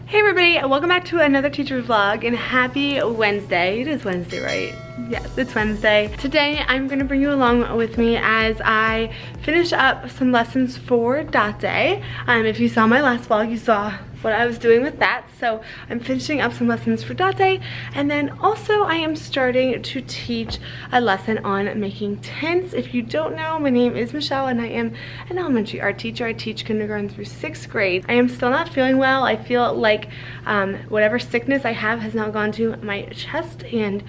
Hey everybody, welcome back to another teacher vlog and happy Wednesday. It is Wednesday, right? Yes, it's Wednesday. Today I'm going to bring you along with me as I finish up some lessons for Dot Day. If you saw my last vlog, you saw what I was doing with that. So I'm finishing up some lessons for Dot Day, and then also I am starting to teach a lesson on making tints. If you don't know, my name is Michelle and I am an elementary art teacher. I teach kindergarten through 6th grade. I am still not feeling well. I feel like whatever sickness I have has now gone to my chest and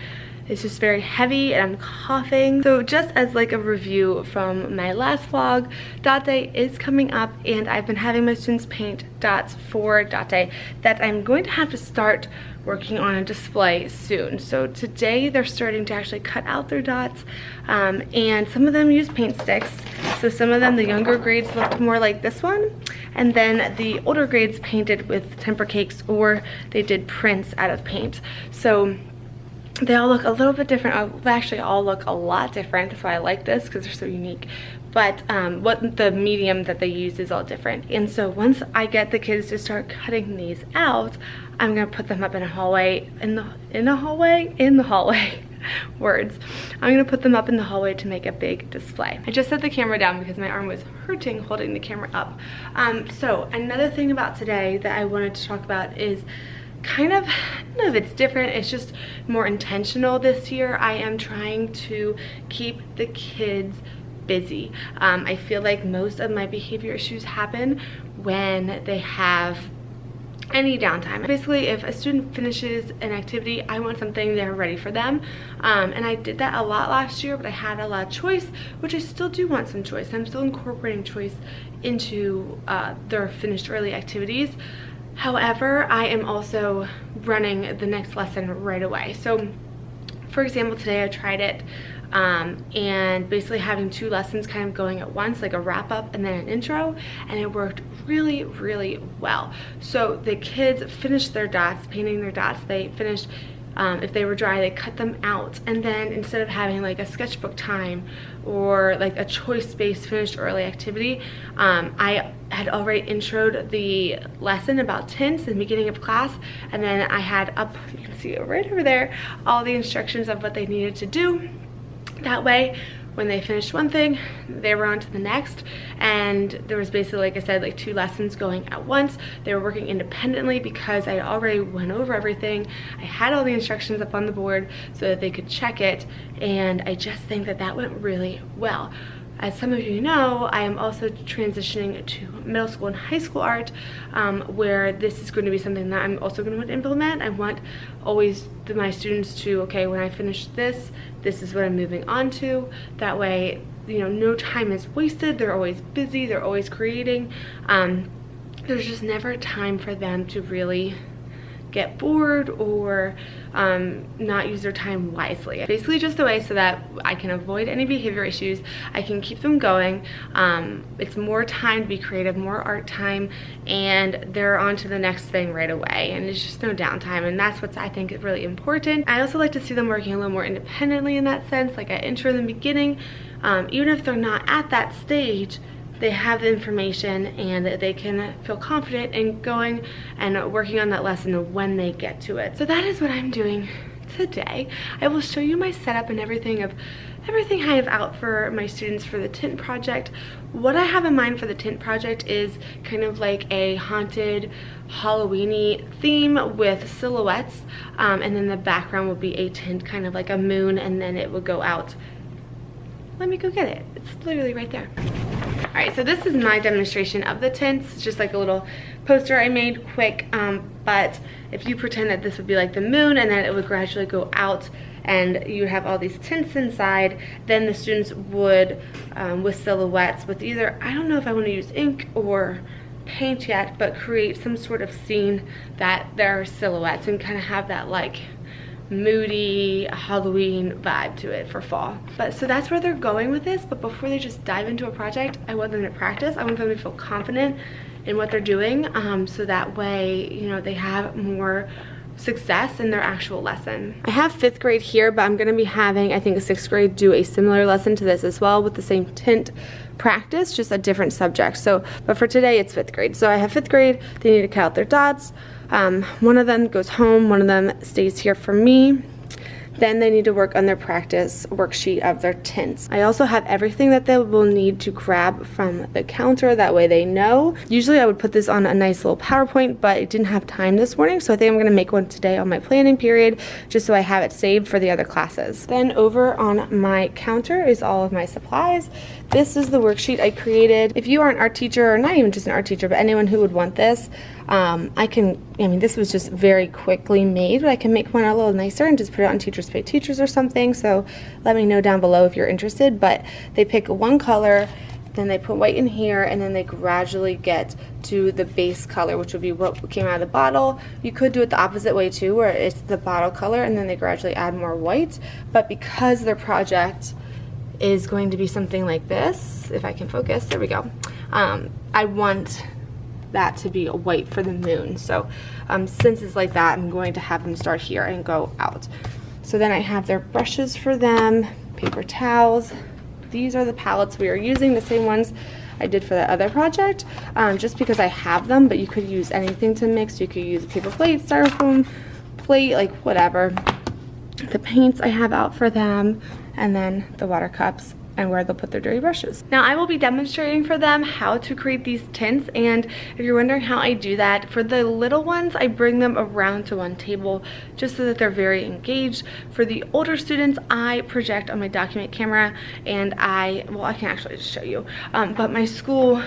it's just very heavy and I'm coughing. So just as like a review from my last vlog, Dot Day is coming up and I've been having my students paint dots for Dot Day that I'm going to have to start working on a display soon. So today they're starting to actually cut out their dots and some of them use paint sticks. So some of them, the younger grades, looked more like this one, and then the older grades painted with temper cakes or they did prints out of paint. So they all look a little bit different. They actually all look a lot different. That's why I like this, because they're so unique. But what the medium that they use is all different. And so once I get the kids to start cutting these out, I'm gonna put them up in a hallway, in the hallway. Words. I'm gonna put them up in the hallway to make a big display. I just set the camera down because my arm was hurting holding the camera up. So another thing about today that I wanted to talk about is kind of, I don't know if it's different, it's just more intentional this year. I am trying to keep the kids busy. I feel like most of my behavior issues happen when they have any downtime. Basically, if a student finishes an activity, I want something there ready for them. And I did that a lot last year, but I had a lot of choice, which I still do want some choice. I'm still incorporating choice into their finished early activities. However, I am also running the next lesson right away. So for example, today I tried it and basically having 2 lessons kind of going at once, like a wrap up and then an intro, and it worked really, really well. So the kids finished their dots, painting their dots. They finished, if they were dry, they cut them out, and then instead of having like a sketchbook time or like a choice-based finished early activity, I had already introed the lesson about tints in the beginning of class, and then I had up, you can see it right over there, all the instructions of what they needed to do. That way, when they finished one thing, they were on to the next, and there was basically, like I said, like 2 lessons going at once. They were working independently because I already went over everything. I had all the instructions up on the board so that they could check it, and I just think that that went really well. As some of you know, I am also transitioning to middle school and high school art, where this is going to be something that I'm also going to implement. I want always my students to, okay, when I finish this, this is what I'm moving on to. That way, you know, no time is wasted. They're always busy. They're always creating. There's just never time for them to really get bored or not use their time wisely. Basically just a way so that I can avoid any behavior issues. I can keep them going. It's more time to be creative, more art time, and they're on to the next thing right away, and it's just no downtime, and that's what I think is really important. I also like to see them working a little more independently in that sense. Like I intro in the beginning, even if they're not at that stage, they have the information and they can feel confident in going and working on that lesson when they get to it. So that is what I'm doing today. I will show you my setup and everything I have out for my students for the tint project. What I have in mind for the tint project is kind of like a haunted Halloween-y theme with silhouettes, and then the background would be a tint, kind of like a moon, and then it would go out. Let me go get it. It's literally right there. All right, so this is my demonstration of the tints. It's just like a little poster I made quick, but if you pretend that this would be like the moon and then it would gradually go out and you have all these tints inside, then the students would, with silhouettes, with either, I don't know if I want to use ink or paint yet, but create some sort of scene that there are silhouettes and kind of have that like moody Halloween vibe to it for fall. But so that's where they're going with this. But before they just dive into a project, I want them to practice. I want them to feel confident in what they're doing, so that way, you know, they have more success in their actual lesson. I have 5th grade here, but I'm going to be having, I think, a 6th grade do a similar lesson to this as well with the same tint practice, just a different subject. So, but for today it's 5th grade. So I have 5th grade, they need to cut out their dots. One of them goes home, one of them stays here for me. Then they need to work on their practice worksheet of their tints. I also have everything that they will need to grab from the counter, that way they know. Usually I would put this on a nice little PowerPoint, but I didn't have time this morning, so I think I'm gonna make one today on my planning period, just so I have it saved for the other classes. Then over on my counter is all of my supplies. This is the worksheet I created. If you are an art teacher, or not even just an art teacher, but anyone who would want this, this was just very quickly made, but I can make one a little nicer and just put it on Teachers Pay Teachers or something, so let me know down below if you're interested. But they pick one color, then they put white in here, and then they gradually get to the base color, which would be what came out of the bottle. You could do it the opposite way too, where it's the bottle color and then they gradually add more white, but because their project is going to be something like this, if I can focus, there we go, I want that to be a white for the moon. So since it's like that, I'm going to have them start here and go out. So then I have their brushes for them, paper towels. These are the palettes we are using, the same ones I did for the other project, just because I have them, but you could use anything to mix. You could use a paper plate, styrofoam plate, like whatever. The paints I have out for them, and then the water cups and where they'll put their dirty brushes. Now I will be demonstrating for them how to create these tints, and if you're wondering how I do that, for the little ones I bring them around to one table just so that they're very engaged. For the older students, I project on my document camera, and I can actually just show you, but my school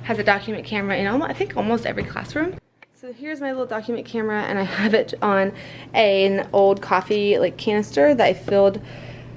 has a document camera in I think almost every classroom. So here's my little document camera, and I have it on an old coffee canister that I filled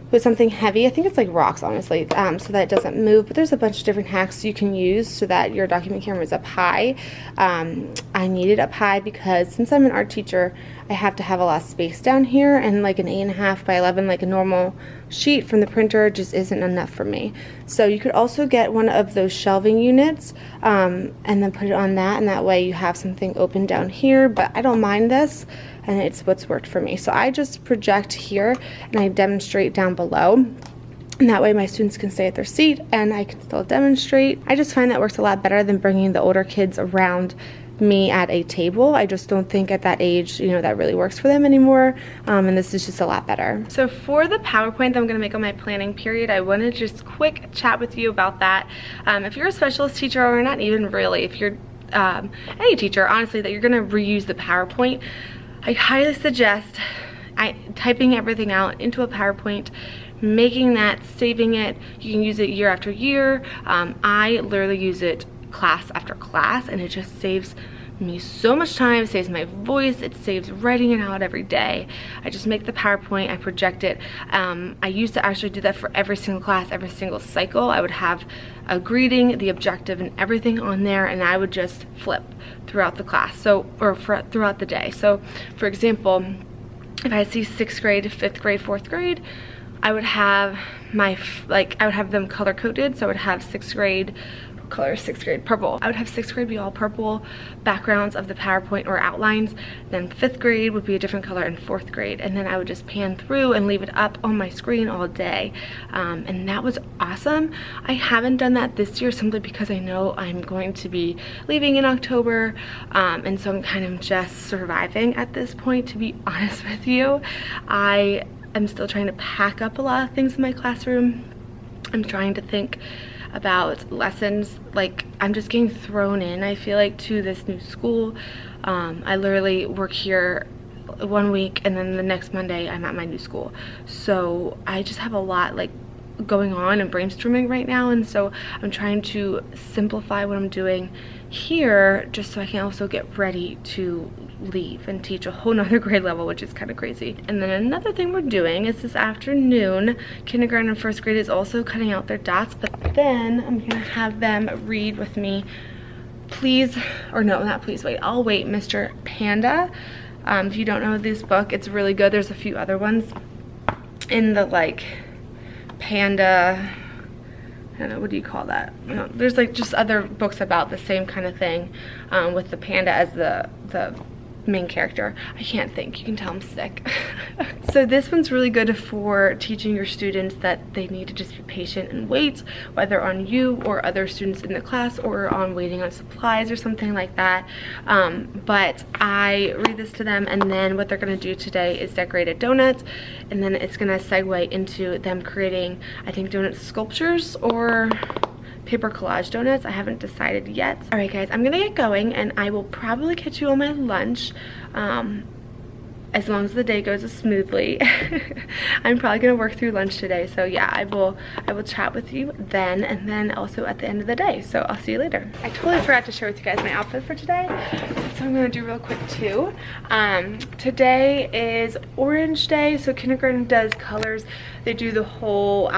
with something heavy. I think it's like rocks, honestly, so that it doesn't move. But there's a bunch of different hacks you can use so that your document camera is up high. I need it up high because since I'm an art teacher, I have to have a lot of space down here, and like an 8.5 by 11, like a normal sheet from the printer, just isn't enough for me. So you could also get one of those shelving units and then put it on that, and that way you have something open down here. But I don't mind this, and it's what's worked for me. So I just project here and I demonstrate down below, and that way my students can stay at their seat and I can still demonstrate. I just find that works a lot better than bringing the older kids around me at a table. I just don't think at that age, that really works for them anymore, and this is just a lot better. So for the PowerPoint that I'm going to make on my planning period, I want to just quick chat with you about that. If you're a specialist teacher, or not even really, if you're any teacher, honestly, that you're going to reuse the PowerPoint, I highly suggest typing everything out into a PowerPoint, making that, saving it. You can use it year after year. I literally use it class after class, and it just saves me so much time, saves my voice, it saves writing it out every day. I just make the PowerPoint, I project it. I used to actually do that for every single class, every single cycle. I would have a greeting, the objective, and everything on there, and I would just flip throughout the class, throughout the day. So for example, if I see 6th grade, 5th grade, 4th grade, I would have I would have them color coded. So I would have 6th grade color, 6th grade purple. I would have 6th grade be all purple backgrounds of the PowerPoint or outlines, then 5th grade would be a different color, and 4th grade, and then I would just pan through and leave it up on my screen all day, and that was awesome. I haven't done that this year simply because I know I'm going to be leaving in October, and so I'm kind of just surviving at this point, to be honest with you. I am still trying to pack up a lot of things in my classroom. I'm trying to think about lessons. I'm just getting thrown in, I feel like, to this new school. I literally work here 1 week, and then the next Monday I'm at my new school. So I just have a lot going on and brainstorming right now, and so I'm trying to simplify what I'm doing here just so I can also get ready to leave and teach a whole nother grade level, which is kind of crazy. And then another thing we're doing is this afternoon, kindergarten and 1st grade is also cutting out their dots, but then I'm gonna have them read with me, Please, or no, not Please Wait, I'll Wait, Mr. Panda. If you don't know this book, it's really good. There's a few other ones in the Panda, I don't know, what do you call that? There's just other books about the same kind of thing, with the panda as the main character. I can't think. You can tell I'm sick. So this one's really good for teaching your students that they need to just be patient and wait, whether on you or other students in the class or on waiting on supplies or something like that. But I read this to them, and then what they're going to do today is decorate a donut, and then it's going to segue into them creating, I think, donut sculptures or paper collage donuts. I haven't decided yet. All right guys, I'm gonna get going, and I will probably catch you on my lunch, as long as the day goes smoothly. I'm probably gonna work through lunch today, so yeah, I will chat with you then, and then also at the end of the day. So I'll see you later. I totally forgot to share with you guys my outfit for today, so I'm gonna do real quick too. Today is Orange Day, so kindergarten does colors. They do the whole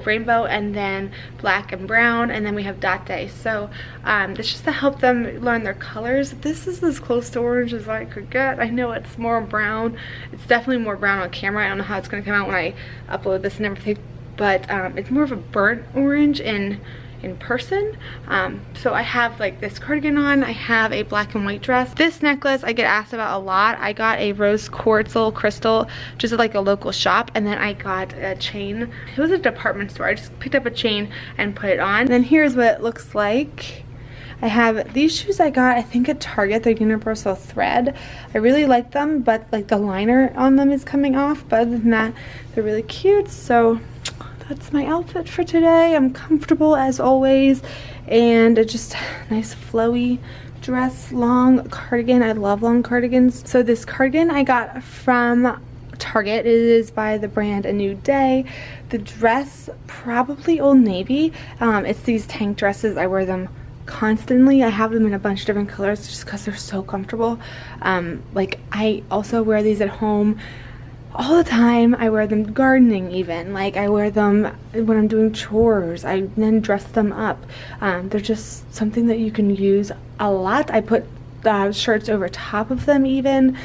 rainbow, and then black and brown, and then we have dot day. So it's just to help them learn their colors. This is as close to orange as I could get. I know it's more brown. It's definitely more brown on camera. I don't know how it's going to come out when I upload this and everything, but it's more of a burnt orange in person. So I have like this cardigan on. I have a black and white dress. This necklace I get asked about a lot. I got a rose quartz little crystal just at like a local shop, and then I got a chain. It was a department store. I just picked up a chain and put it on. And then here's what it looks like. I have these shoes I got, I think, at Target. They're universal thread. I really like them, but like the liner on them is coming off. But other than that, they're really cute. So that's my outfit for today. I'm comfortable as always, and it's just nice flowy dress, long cardigan. I love long cardigans. So this cardigan I got from Target. It is by the brand A New Day. The dress, probably Old Navy. It's these tank dresses. I wear them constantly. I have them in a bunch of different colors just because they're so comfortable. Like I also wear these at home all the time. I wear them gardening even. Like I wear them when I'm doing chores. I then dress them up. They're just something that you can use a lot. I put shirts over top of them even.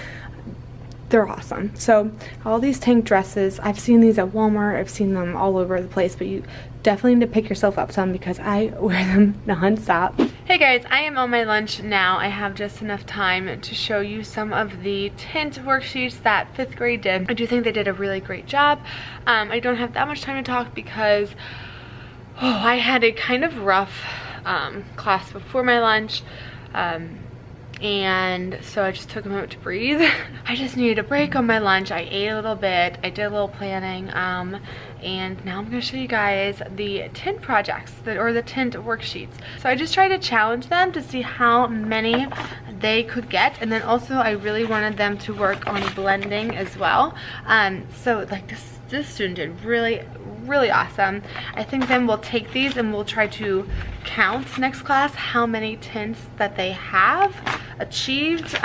They're awesome. So all these tank dresses, I've seen these at Walmart. I've seen them all over the place, but you definitely need to pick yourself up some because I wear them non-stop. Hey guys, I am on my lunch now. I have just enough time to show you some of the tint worksheets that 5th grade did. I do think they did a really great job. I don't have that much time to talk because I had a kind of rough class before my lunch. And so I just took a moment to breathe. I just needed a break on my lunch. I ate a little bit, I did a little planning, and now I'm going to show you guys the tint projects, or the tint worksheets. So I just tried to challenge them to see how many they could get, and then also I really wanted them to work on blending as well. So like this student did really awesome. I think then we'll take these and we'll try to count next class how many tints that they have achieved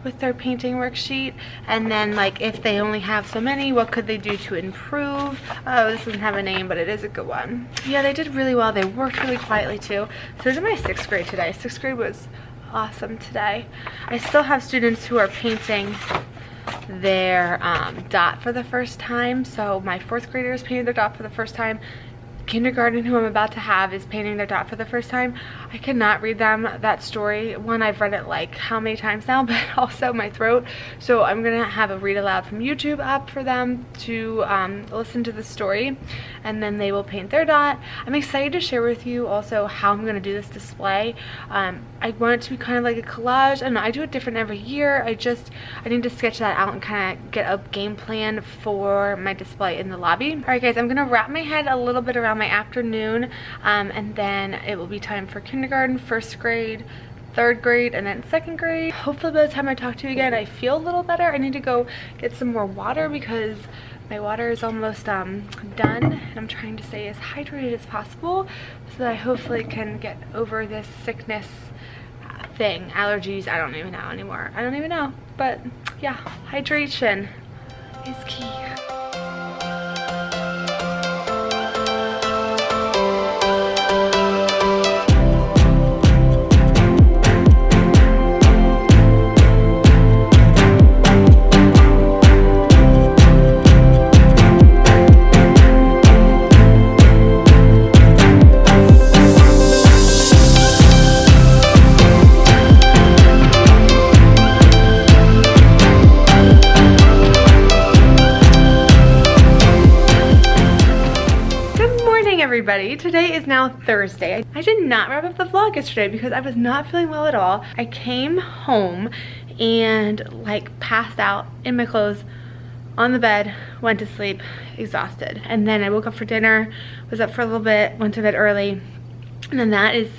with their painting worksheet, and then like if they only have so many, what could they do to improve. Oh, this doesn't have a name, but it is a good one. Yeah, they did really well. They worked really quietly too. So this is my 6th grade today. 6th grade was awesome today. I still have students who are painting their dot for the first time. So my 4th graders painted their dot for the first time. Kindergarten, who I'm about to have, is painting their dot for the first time. I cannot read them that story. One, I've read it like how many times now, but also my throat. So I'm gonna have a read aloud from YouTube up for them to listen to the story, and then they will paint their dot. I'm excited to share with you also how I'm gonna do this display. I want it to be kind of like a collage, and I do it different every year. I need to sketch that out and kind of get a game plan for my display in the lobby. All right guys, I'm gonna wrap my head a little bit around my afternoon, and then it will be time for kindergarten, 1st grade, 3rd grade, and then 2nd grade. Hopefully by the time I talk to you again, I feel a little better. I need to go get some more water because my water is almost done, and I'm trying to stay as hydrated as possible so that I hopefully can get over this sickness thing. Allergies, I don't even know anymore. I don't even know, but yeah, hydration is key. everybody. Today is now Thursday. I did not wrap up the vlog yesterday because I was not feeling well at all. I came home and like passed out in my clothes on the bed, went to sleep, exhausted. And then I woke up for dinner, was up for a little bit, went to bed early. And then that is,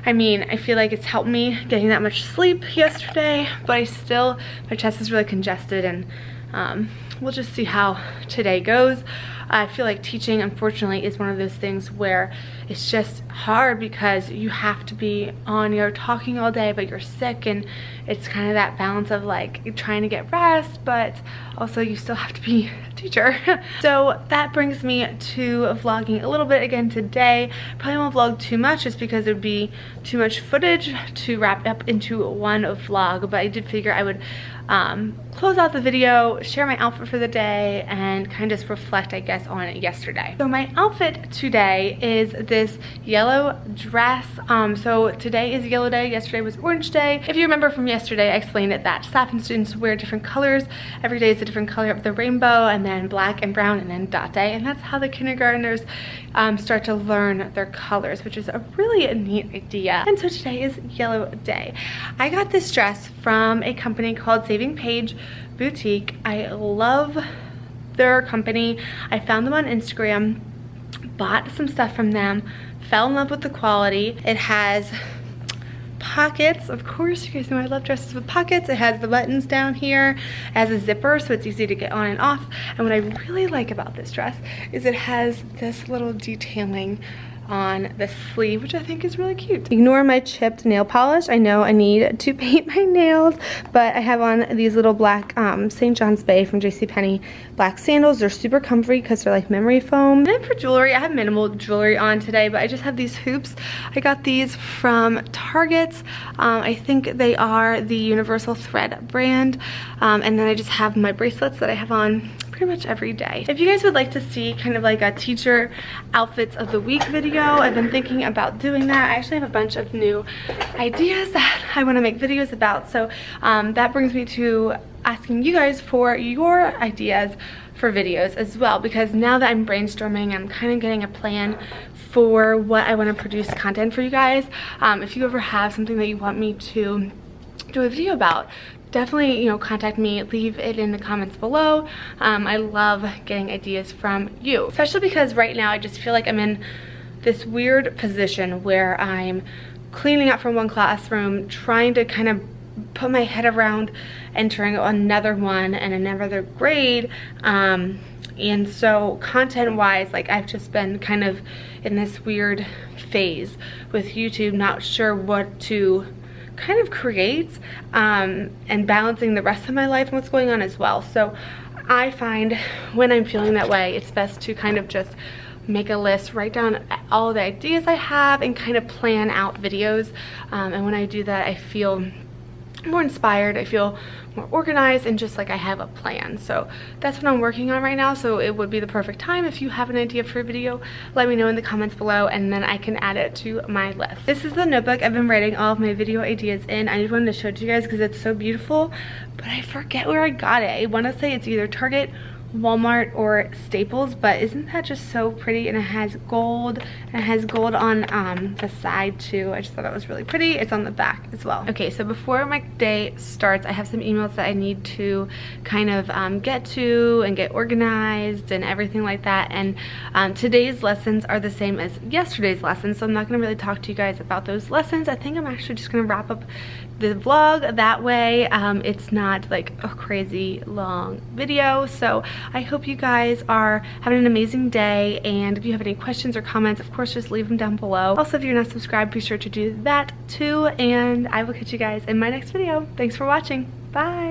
I mean, I feel like it's helped me getting that much sleep yesterday, but my chest is really congested, and we'll just see how today goes. I feel like teaching, unfortunately, is one of those things where it's just hard because you have to be on, you're talking all day, but you're sick, and it's kind of that balance of like trying to get rest, but also you still have to be a teacher. So that brings me to vlogging a little bit again today. Probably won't vlog too much just because it would be too much footage to wrap up into one vlog, but I did figure I would close out the video, share my outfit for the day, and kind of just reflect, I guess, on it yesterday. So my outfit today is this yellow dress. So today is yellow day, yesterday was orange day. If you remember from yesterday, I explained it that staff and students wear different colors. Every day is a different color of the rainbow, and then black and brown, and then dot day, and that's how the kindergartners start to learn their colors, which is a really neat idea. And so today is yellow day. I got this dress from a company called Saving Page Boutique. I love their company. I found them on Instagram, bought some stuff from them, fell in love with the quality. It has pockets, of course, you guys know I love dresses with pockets. It has the buttons down here, it has a zipper so it's easy to get on and off. And what I really like about this dress is it has this little detailing on the sleeve, which I think is really cute. Ignore my chipped nail polish. I know I need to paint my nails, but I have on these little black St. John's Bay from JCPenney black sandals. They're super comfy because they're like memory foam. And then for jewelry, I have minimal jewelry on today, but I just have these hoops. I got these from Target. I think they are the Universal Thread brand. And then I just have my bracelets that I have on pretty much every day. If you guys would like to see kind of like a teacher outfits of the week video, I've been thinking about doing that. I actually have a bunch of new ideas that I want to make videos about, so that brings me to asking you guys for your ideas for videos as well, because now that I'm brainstorming, I'm kind of getting a plan for what I want to produce content for you guys. If you ever have something that you want me to do a video about, definitely, you know, contact me, leave it in the comments below. I love getting ideas from you, especially because right now I just feel like I'm in this weird position where I'm cleaning up from one classroom, trying to kind of put my head around entering another one and another grade. And so content wise, like I've just been kind of in this weird phase with YouTube, not sure what to kind of create, and balancing the rest of my life and what's going on as well. So I find when I'm feeling that way, it's best to kind of just make a list, write down all the ideas I have, and kind of plan out videos. And when I do that, I feel more inspired, I feel more organized, and just like I have a plan. So that's what I'm working on right now, so it would be the perfect time. If you have an idea for a video, let me know in the comments below, and then I can add it to my list. This is the notebook I've been writing all of my video ideas in. I just wanted to show it to you guys because it's so beautiful, but I forget where I got it. I want to say it's either Target, Walmart, or Staples, but isn't that just so pretty? And it has gold, and it has gold on the side too. I just thought that was really pretty. It's on the back as well. Okay, so before my day starts, I have some emails that I need to kind of get to and get organized and everything like that. And today's lessons are the same as yesterday's lessons, so I'm not going to really talk to you guys about those lessons. I think I'm actually just going to wrap up the vlog that way. It's not like a crazy long video, so I hope you guys are having an amazing day, and if you have any questions or comments, of course, just leave them down below. Also, if you're not subscribed, be sure to do that too, and I will catch you guys in my next video. Thanks for watching. Bye.